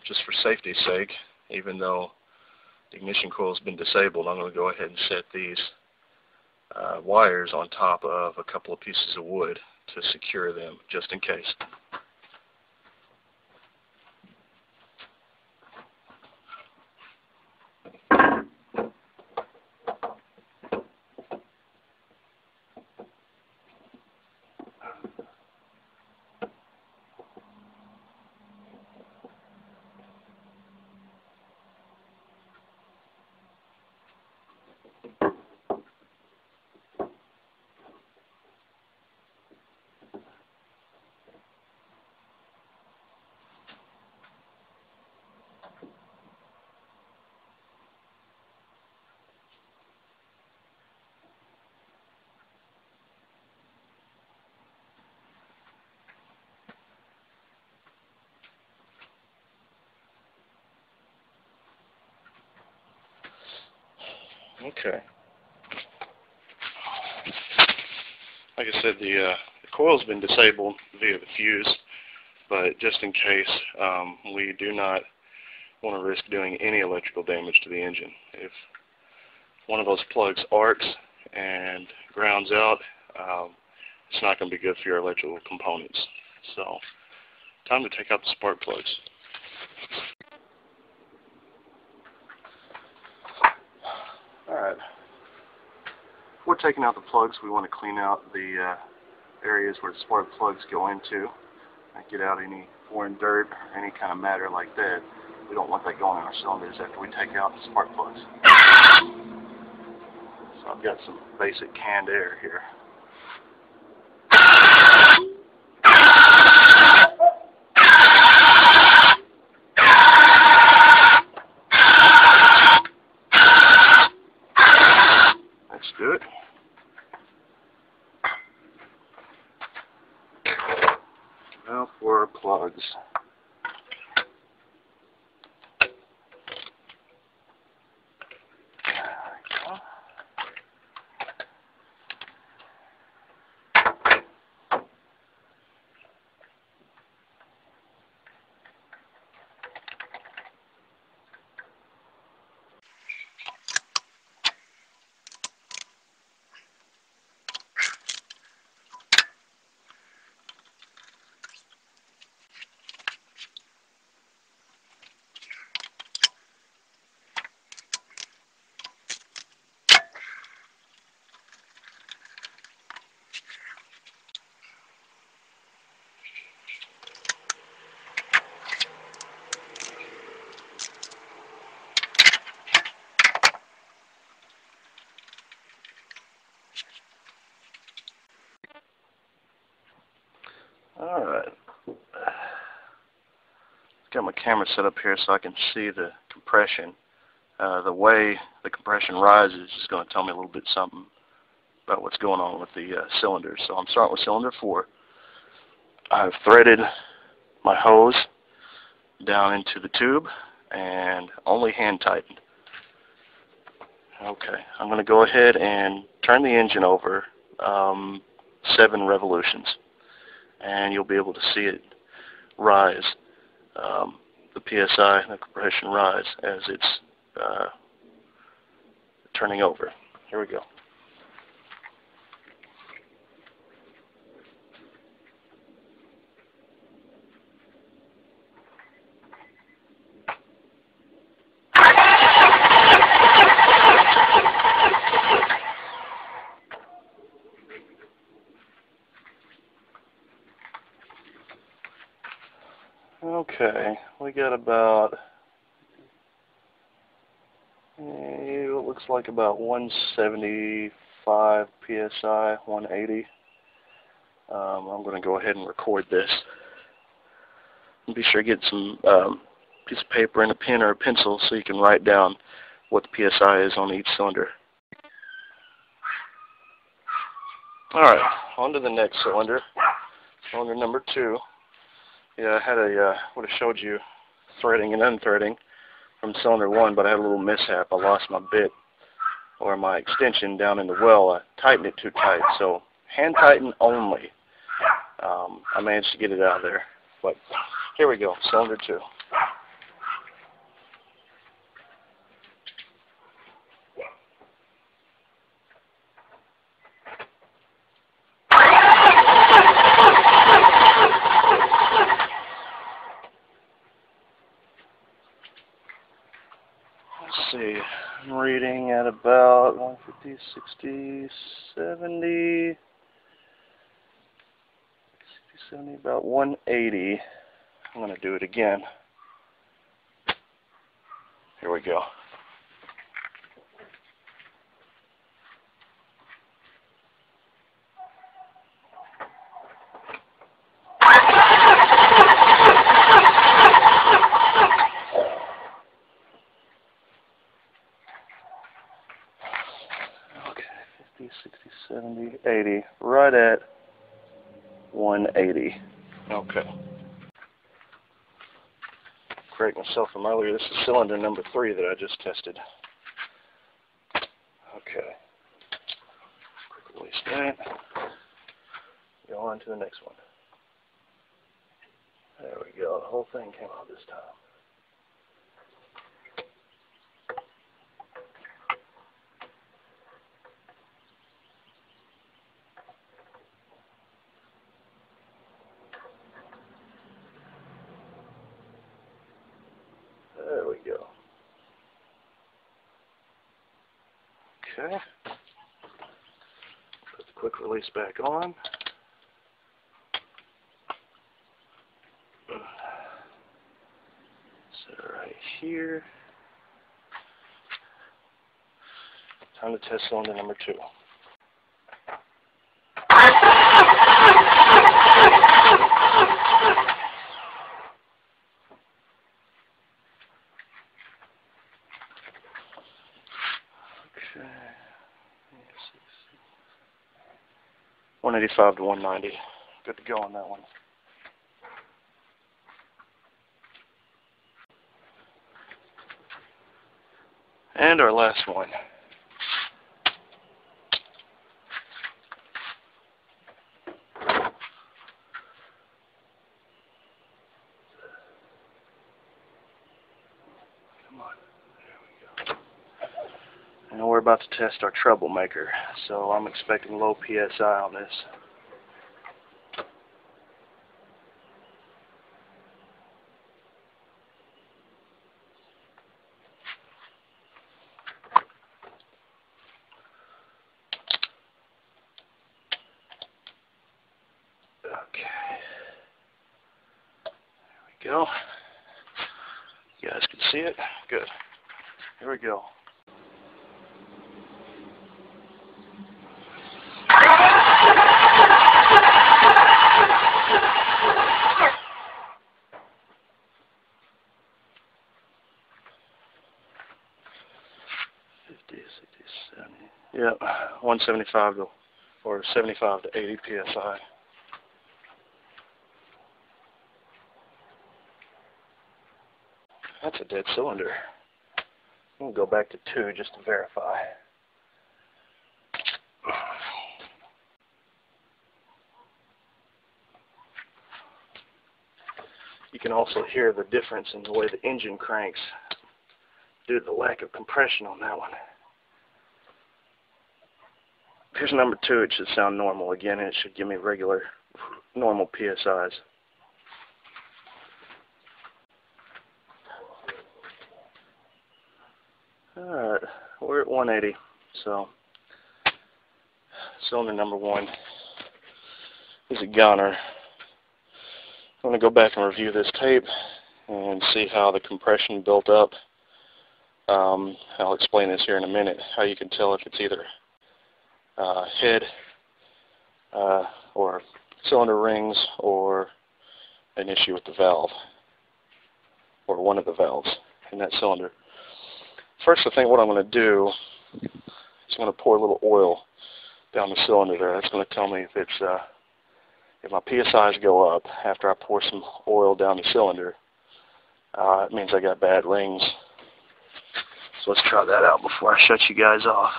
Just for safety's sake, even though the ignition coil has been disabled, I'm going to go ahead and set these wires on top of a couple of pieces of wood to secure them, just in case. Okay. Like I said, the coil's been disabled via the fuse, but just in case, we do not want to risk doing any electrical damage to the engine. If one of those plugs arcs and grounds out, it's not going to be good for your electrical components. So, time to take out the spark plugs. Alright, before taking out the plugs, we want to clean out the areas where the spark plugs go into and get out any foreign dirt or any kind of matter like that. We don't want that going in our cylinders after we take out the spark plugs. So I've got some basic canned air here. That's good. Now for our plugs. Alright, got my camera set up here so I can see the compression. The way the compression rises is going to tell me a little bit something about what's going on with the cylinders. So I'm starting with cylinder 4. I've threaded my hose down into the tube and only hand tightened. Okay, I'm going to go ahead and turn the engine over 7 revolutions, and you'll be able to see it rise, the PSI, the compression rise as it's turning over. Here we go. Okay, we got about, it looks like about 175 PSI, 180. I'm going to go ahead and record this. And be sure to get some piece of paper and a pen or a pencil so you can write down what the PSI is on each cylinder. Alright, on to the next cylinder. Cylinder number 2. Yeah, I had would have showed you threading and unthreading from cylinder 1, but I had a little mishap. I lost my bit, or my extension, down in the well. I tightened it too tight, so hand tighten only. I managed to get it out of there, but here we go, cylinder 2. see. I'm reading at about 150, 60, 70, 70, about 180. I'm going to do it again. Here we go. Okay, 50, 60, 70, 80, right at 180. Okay. Correct myself from earlier, this is cylinder number 3 that I just tested. Okay. Quick release that. Go on to the next one. There we go. The whole thing came out this time. There we go. Okay. Put the quick release back on. Set it right here. Time to test cylinder number 2. Okay. 185 to 190. Good to go on that one. And our last one. Come on. There we go. And we're about to test our troublemaker. So I'm expecting low PSI on this. Okay. There we go. You guys can see it? Good. Here we go. Yep, 175 to, or 75 to 80 psi. That's a dead cylinder. I'm going to go back to 2 just to verify. You can also hear the difference in the way the engine cranks due to the lack of compression on that one. Here's number 2. It should sound normal again, and it should give me regular, normal PSIs. Alright, we're at 180, so cylinder number 1 is a goner. I'm going to go back and review this tape and see how the compression built up. I'll explain this here in a minute, how you can tell if it's either head or cylinder rings or an issue with the valve or one of the valves in that cylinder. First, I think what I'm going to do is I'm going to pour a little oil down the cylinder there. That's going to tell me if it's if my PSIs go up after I pour some oil down the cylinder. It means I got bad rings. So let's try that out before I shut you guys off.